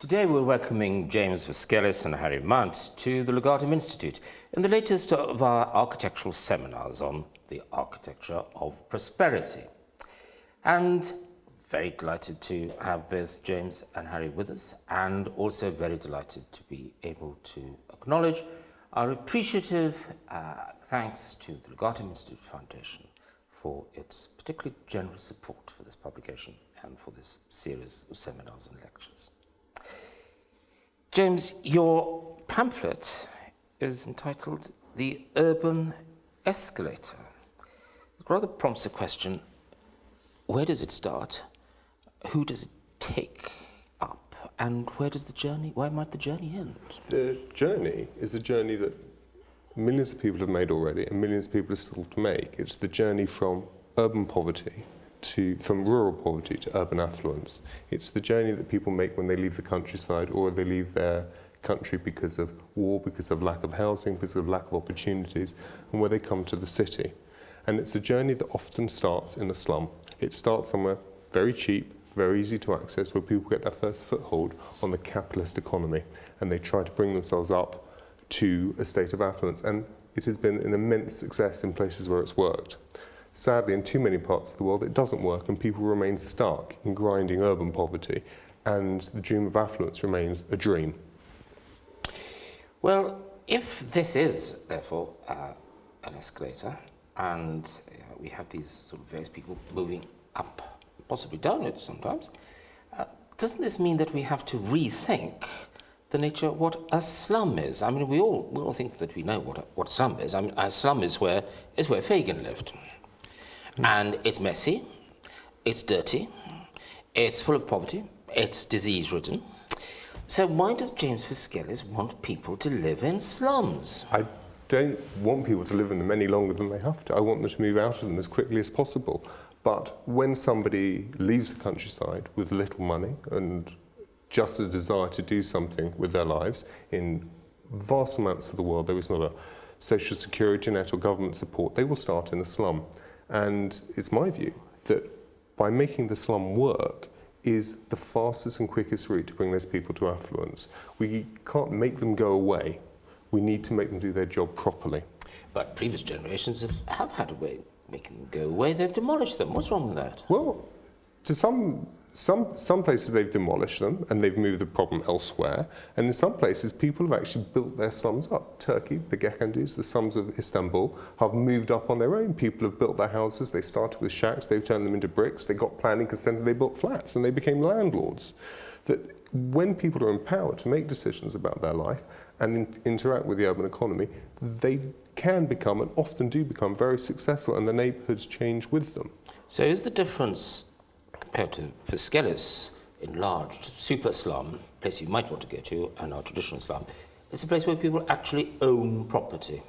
Today we're welcoming James Fischelis and Harry Mount to the Legatum Institute in the latest of our architectural seminars on the architecture of prosperity. And very delighted to have both James and Harry with us, and also very delighted to be able to acknowledge our appreciative thanks to the Legatum Institute Foundation for its particularly generous support for this publication and for this series of seminars and lectures. James, your pamphlet is entitled The Urban Escalator. It rather prompts the question, where does it start? Who does it take up? And where might the journey end? The journey is a journey that millions of people have made already and millions of people are still to make. It's the journey from urban poverty from rural poverty to urban affluence. It's the journey that people make when they leave the countryside or they leave their country because of war, because of lack of housing, because of lack of opportunities, and where they come to the city. And it's a journey that often starts in a slum. It starts somewhere very cheap, very easy to access, where people get their first foothold on the capitalist economy, and they try to bring themselves up to a state of affluence. And it has been an immense success in places where it's worked. Sadly, in too many parts of the world, it doesn't work, and people remain stuck in grinding urban poverty, and the dream of affluence remains a dream. Well, if this is, therefore, an escalator, and we have these sort of various people moving up, possibly down it sometimes, doesn't this mean that we have to rethink the nature of what a slum is? I mean, we all think that we know what a slum is. I mean, a slum is where Fagin lived. And it's messy, it's dirty, it's full of poverty, it's disease-ridden. So why does James Fischelis want people to live in slums? I don't want people to live in them any longer than they have to. I want them to move out of them as quickly as possible. But when somebody leaves the countryside with little money and just a desire to do something with their lives, in vast amounts of the world there is not a social security net or government support, they will start in a slum. And it's my view that by making the slum work is the fastest and quickest route to bring those people to affluence. We can't make them go away. We need to make them do their job properly. But previous generations have had a way of making them go away. They've demolished them. What's wrong with that? Well, to some places they've demolished them and they've moved the problem elsewhere, and in some places people have actually built their slums up. Turkey, the Gekandus, the slums of Istanbul have moved up on their own. People have built their houses, they started with shacks, they've turned them into bricks, they got planning consent, and they built flats and they became landlords. That when people are empowered to make decisions about their life and interact with the urban economy, they can become and often do become very successful, and the neighbourhoods change with them. So is the difference compared to Fischelis' enlarged super slum, place you might want to go to, and our traditional slum, it's a place where people actually own property?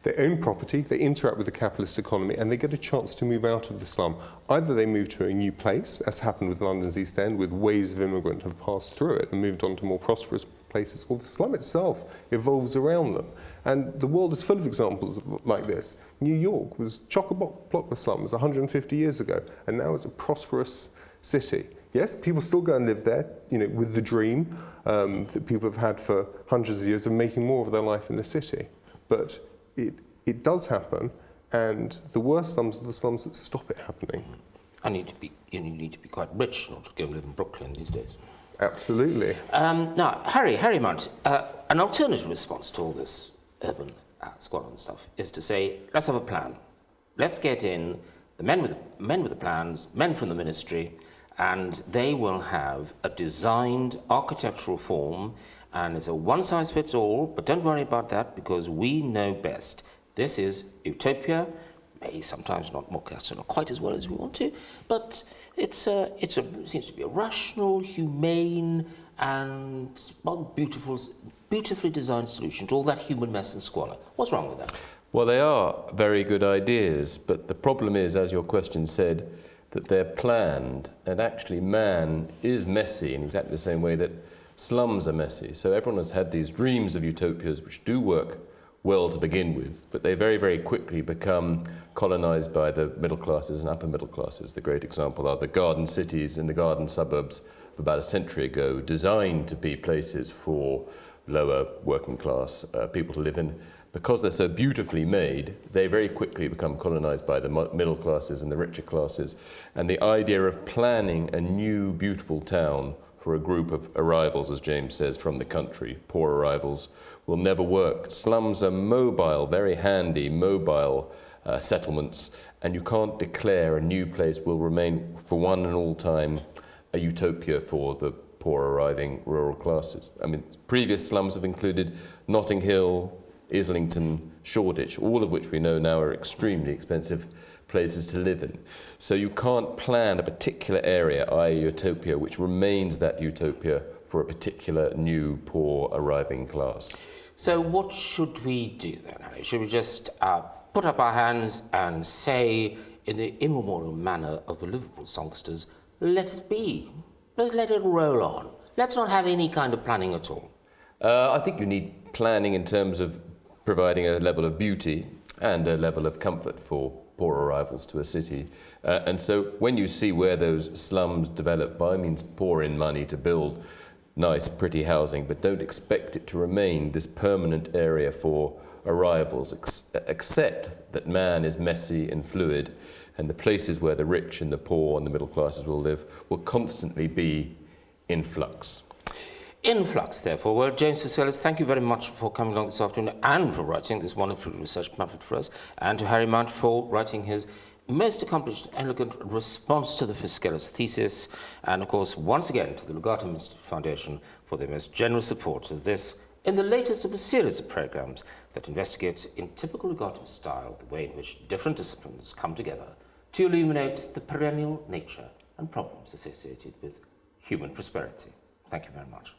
They own property, they interact with the capitalist economy, and they get a chance to move out of the slum. Either they move to a new place, as happened with London's East End, with waves of immigrants have passed through it and moved on to more prosperous places, or the slum itself evolves around them. And the world is full of examples like this. New York was chock-a-block with slums 150 years ago, and now it's a prosperous city. Yes, people still go and live there, with the dream that people have had for hundreds of years of making more of their life in the city. But it does happen, and the worst slums are the slums that stop it happening. And you need to be quite rich in order to go and live in Brooklyn these days. Absolutely. Now, Harry Mount, an alternative response to all this urban squalor and stuff is to say, let's have a plan. Let's get in the men with the plans, men from the ministry, and they will have a designed architectural form, and it's a one-size-fits-all, but don't worry about that because we know best. This is utopia, maybe sometimes not quite as well as we want to, but it seems to be a rational, humane, and beautifully designed solution to all that human mess and squalor. What's wrong with that? Well, they are very good ideas, but the problem is, as your question said, that they're planned, and actually man is messy in exactly the same way that slums are messy. So everyone has had these dreams of utopias which do work well to begin with, but they very, very quickly become colonized by the middle classes and upper middle classes. The great example are the garden cities and the garden suburbs of about a century ago, designed to be places for lower working class people to live in. Because they're so beautifully made, they very quickly become colonized by the middle classes and the richer classes. And the idea of planning a new beautiful town for a group of arrivals, as James says, from the country, poor arrivals, will never work. Slums are mobile, very handy, mobile settlements, and you can't declare a new place will remain for one and all time a utopia for the poor arriving rural classes. I mean, previous slums have included Notting Hill, Islington, Shoreditch, all of which we know now are extremely expensive places to live in. So you can't plan a particular area, i.e. utopia, which remains that utopia for a particular new poor arriving class. So what should we do then, Harry? Should we just put up our hands and say, in the immemorial manner of the Liverpool songsters, let it be. Let's let it roll on. Let's not have any kind of planning at all. I think you need planning in terms of providing a level of beauty and a level of comfort for poor arrivals to a city. And so when you see where those slums develop, by means pour in money to build nice, pretty housing, but don't expect it to remain this permanent area for arrivals, accept that man is messy and fluid, and the places where the rich and the poor and the middle classes will live will constantly be in flux. In flux, therefore. Well, James Fischelis, thank you very much for coming along this afternoon and for writing this wonderful research pamphlet for us, and to Harry Mount for writing his most accomplished, elegant response to the Fischelis thesis, and of course, once again, to the Legatum Institute Foundation for their most generous support of this in the latest of a series of programs that investigate in typical Legatum style the way in which different disciplines come together to illuminate the perennial nature and problems associated with human prosperity. Thank you very much.